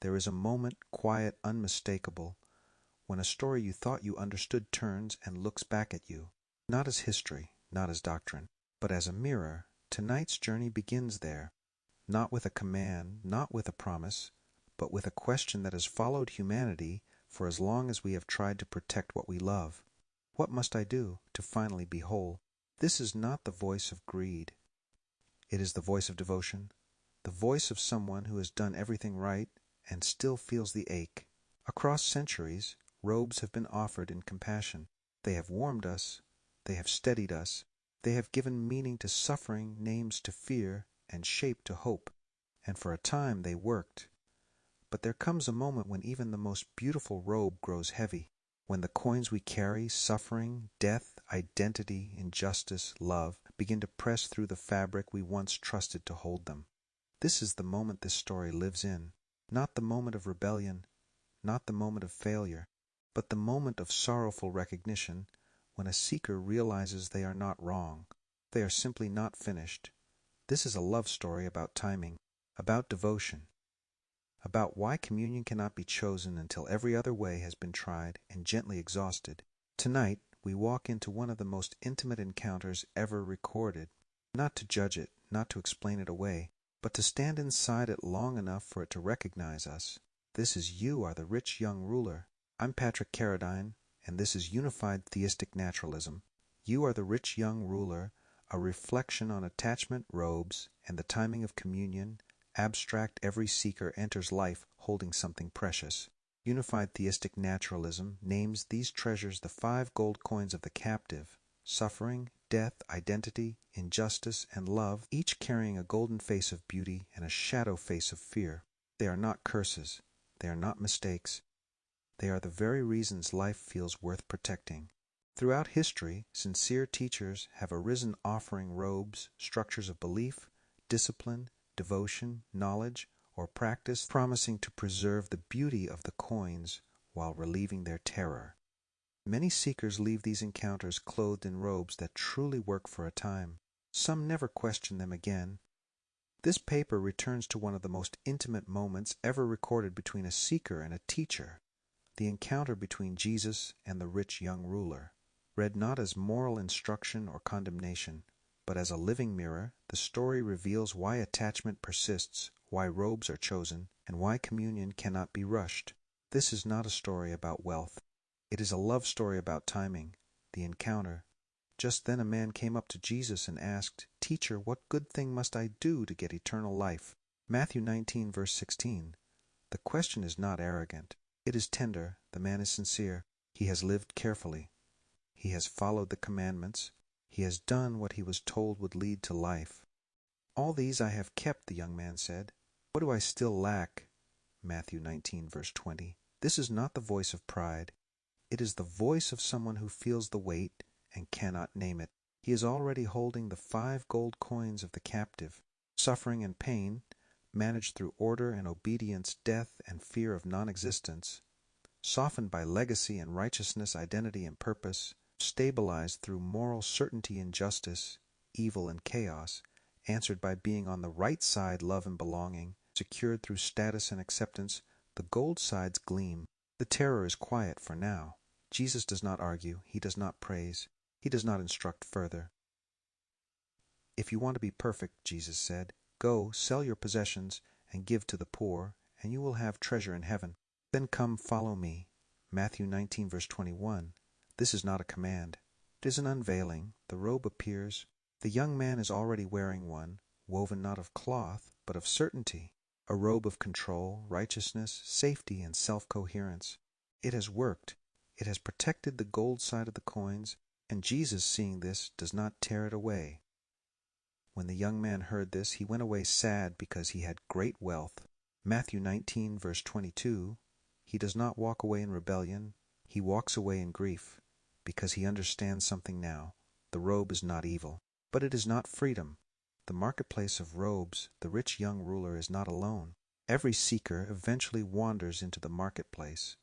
There is a moment, quiet, unmistakable, when a story you thought you understood turns and looks back at you, not as history, not as doctrine, but as a mirror. Tonight's journey begins there, not with a command, not with a promise, but with a question that has followed humanity for as long as we have tried to protect what we love. What must I do to finally be whole? This is not the voice of greed. It is the voice of devotion, the voice of someone who has done everything right and still feels the ache. Across centuries, robes have been offered in compassion. They have warmed us, they have steadied us, they have given meaning to suffering, names to fear, and shape to hope. And for a time they worked. But there comes a moment when even the most beautiful robe grows heavy, when the coins we carry, suffering, death, identity, injustice, love, begin to press through the fabric we once trusted to hold them. This is the moment this story lives in, not the moment of rebellion, not the moment of failure, but the moment of sorrowful recognition, when a seeker realizes they are not wrong, they are simply not finished. This is a love story about timing, about devotion, about why communion cannot be chosen until every other way has been tried and gently exhausted. Tonight, we walk into one of the most intimate encounters ever recorded, not to judge it, not to explain it away, but to stand inside it long enough for it to recognize us. This is You Are the Rich Young Ruler. I'm Patrick Carradine, and this is Unified Theistic Naturalism. You Are the Rich Young Ruler, a reflection on attachment, robes, and the timing of communion. Abstract, every seeker enters life holding something precious. Unified Theistic Naturalism names these treasures the 5 gold coins of the captive: suffering, death, identity, injustice, and love, each carrying a golden face of beauty and a shadow face of fear. They are not curses. They are not mistakes. They are the very reasons life feels worth protecting. Throughout history, sincere teachers have arisen offering robes, structures of belief, discipline, devotion, knowledge, or practice, promising to preserve the beauty of the coins while relieving their terror. Many seekers leave these encounters clothed in robes that truly work for a time. Some never question them again. This paper returns to one of the most intimate moments ever recorded between a seeker and a teacher, the encounter between Jesus and the rich young ruler. Read not as moral instruction or condemnation, but as a living mirror, the story reveals why attachment persists, why robes are chosen, and why communion cannot be rushed. This is not a story about wealth. It is a love story about timing, the encounter. Just then a man came up to Jesus and asked, "Teacher, what good thing must I do to get eternal life?" Matthew 19, verse 16. The question is not arrogant. It is tender. The man is sincere. He has lived carefully. He has followed the commandments. He has done what he was told would lead to life. "All these I have kept," the young man said. "What do I still lack?" Matthew 19, verse 20. This is not the voice of pride. It is the voice of someone who feels the weight and cannot name it. He is already holding the 5 gold coins of the captive. Suffering and pain, managed through order and obedience, death and fear of non-existence, softened by legacy and righteousness, identity and purpose, stabilized through moral certainty and justice, evil and chaos, answered by being on the right side, love and belonging, secured through status and acceptance. The gold sides gleam. The terror is quiet for now. Jesus does not argue. He does not praise. He does not instruct further. "If you want to be perfect," Jesus said, "go, sell your possessions and give to the poor, and you will have treasure in heaven. Then come, follow me." Matthew 19, verse 21. This is not a command. It is an unveiling. The robe appears. The young man is already wearing one, woven not of cloth, but of certainty, a robe of control, righteousness, safety, and self-coherence. It has worked. It has protected the gold side of the coins, and Jesus, seeing this, does not tear it away. When the young man heard this, he went away sad because he had great wealth. Matthew 19, verse 22. He does not walk away in rebellion. He walks away in grief, because he understands something now. The robe is not evil, but it is not freedom. The marketplace of robes, the rich young ruler is not alone. Every seeker eventually wanders into the marketplace,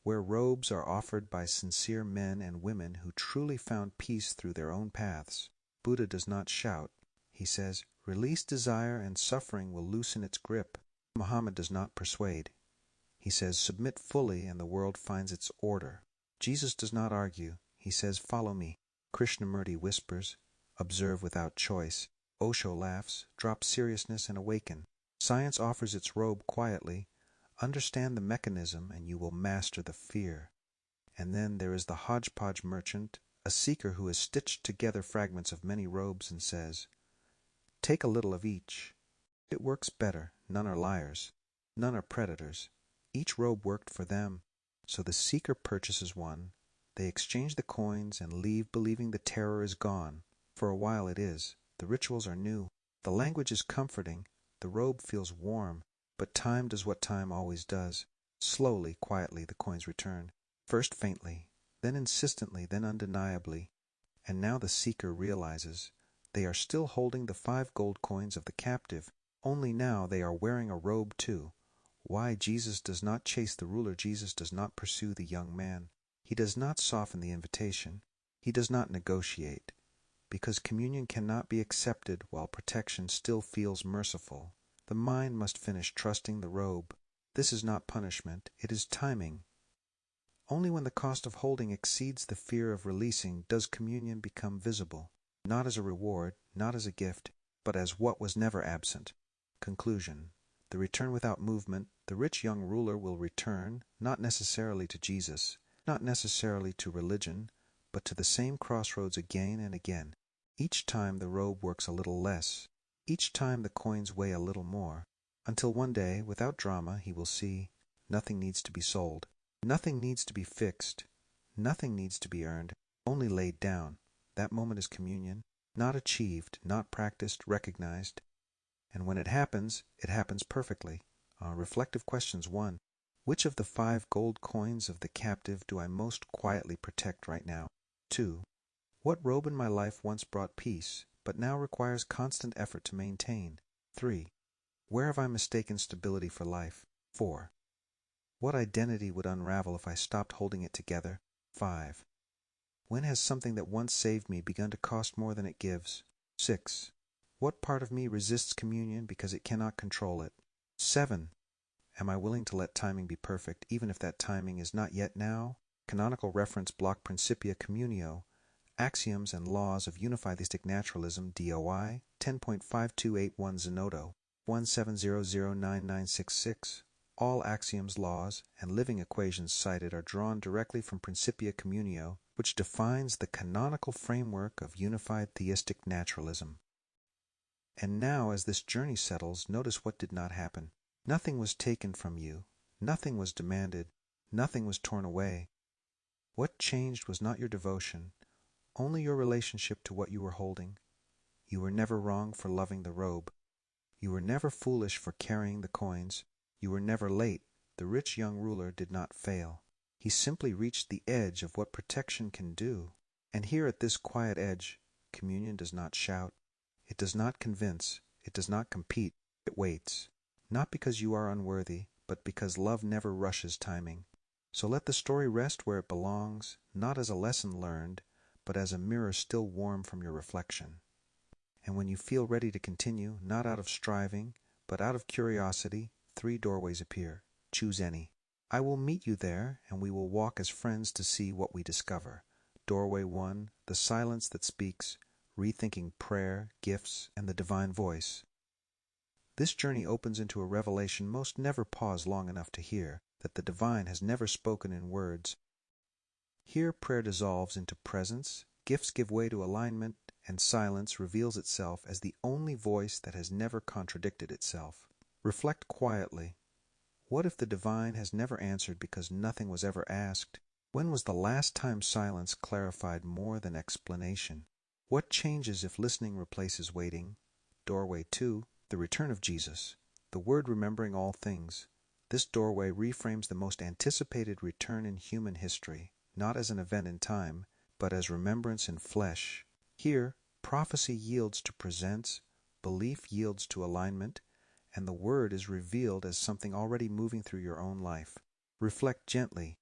where robes are offered by sincere men and women who truly found peace through their own paths. Buddha does not shout. He says, "Release desire and suffering will loosen its grip." Muhammad does not persuade. He says, submit fully and the world finds its order. Jesus does not argue. He says, follow me. Krishnamurti whispers, observe without choice. Osho laughs, drop seriousness and awaken. Science offers its robe quietly. Understand the mechanism and you will master the fear. And then there is the hodgepodge merchant, a seeker who has stitched together fragments of many robes and says, take a little of each. It works better. None are liars. None are predators. Each robe worked for them. So the seeker purchases one. They exchange the coins and leave believing the terror is gone. For a while it is. The rituals are new. The language is comforting. The robe feels warm. But time does what time always does. Slowly, quietly, the coins return. First faintly, then insistently, then undeniably. And now the seeker realizes they are still holding the 5 gold coins of the captive. Only now they are wearing a robe too. Why Jesus does not chase the ruler, Jesus does not pursue the young man. He does not soften the invitation. He does not negotiate. Because communion cannot be accepted while protection still feels merciful. The mind must finish trusting the robe. This is not punishment, it is timing. Only when the cost of holding exceeds the fear of releasing does communion become visible, not as a reward, not as a gift, but as what was never absent. Conclusion. The return without movement, the rich young ruler will return, not necessarily to Jesus, not necessarily to religion, but to the same crossroads again and again. Each time the robe works a little less. Each time the coins weigh a little more, until one day, without drama, he will see nothing needs to be sold. Nothing needs to be fixed. Nothing needs to be earned, only laid down. That moment is communion, not achieved, not practiced, recognized. And when it happens perfectly. Reflective questions 1. Which of the 5 gold coins of the captive do I most quietly protect right now? 2. What robe in my life once brought peace, but now requires constant effort to maintain? 3. Where have I mistaken stability for life? 4. What identity would unravel if I stopped holding it together? 5. When has something that once saved me begun to cost more than it gives? 6. What part of me resists communion because it cannot control it? 7. Am I willing to let timing be perfect, even if that timing is not yet now? Canonical reference block Principia Communio, Axioms and Laws of Unified Theistic Naturalism, DOI, 10.5281 Zenodo, 17009966. All axioms, laws, and living equations cited are drawn directly from Principia Communio, which defines the canonical framework of Unified Theistic Naturalism. And now, as this journey settles, notice what did not happen. Nothing was taken from you. Nothing was demanded. Nothing was torn away. What changed was not your devotion, only your relationship to what you were holding. You were never wrong for loving the robe. You were never foolish for carrying the coins. You were never late. The rich young ruler did not fail. He simply reached the edge of what protection can do. And here at this quiet edge, communion does not shout. It does not convince. It does not compete. It waits. Not because you are unworthy, but because love never rushes timing. So let the story rest where it belongs, not as a lesson learned, but as a mirror still warm from your reflection. And when you feel ready to continue, not out of striving, but out of curiosity, 3 doorways appear. Choose any. I will meet you there, and we will walk as friends to see what we discover. Doorway 1, the silence that speaks, rethinking prayer, gifts, and the divine voice. This journey opens into a revelation most never pause long enough to hear, that the divine has never spoken in words. Here prayer dissolves into presence, gifts give way to alignment, and silence reveals itself as the only voice that has never contradicted itself. Reflect quietly. What if the divine has never answered because nothing was ever asked? When was the last time silence clarified more than explanation? What changes if listening replaces waiting? Doorway 2, the return of Jesus, the word remembering all things. This doorway reframes the most anticipated return in human history, not as an event in time, but as remembrance in flesh. Here, prophecy yields to presence, belief yields to alignment, and the word is revealed as something already moving through your own life. Reflect gently.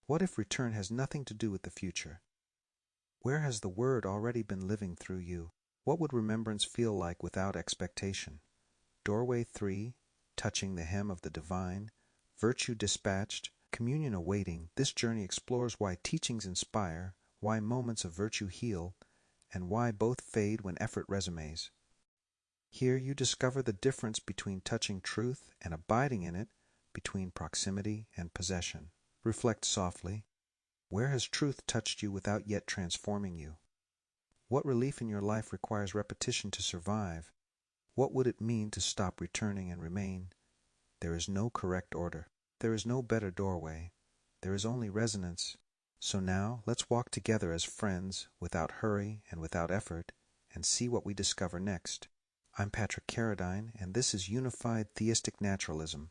What if return has nothing to do with the future? Where has the word already been living through you? What would remembrance feel like without expectation? Doorway 3, touching the hem of the divine, virtue dispatched, communion awaiting, this journey explores why teachings inspire, why moments of virtue heal, and why both fade when effort resumes. Here you discover the difference between touching truth and abiding in it, between proximity and possession. Reflect softly. Where has truth touched you without yet transforming you? What relief in your life requires repetition to survive? What would it mean to stop returning and remain? There is no correct order. There is no better doorway. There is only resonance. So now let's walk together as friends, without hurry and without effort, and see what we discover next. I'm Patrick Carradine, and this is Unified Theistic Naturalism.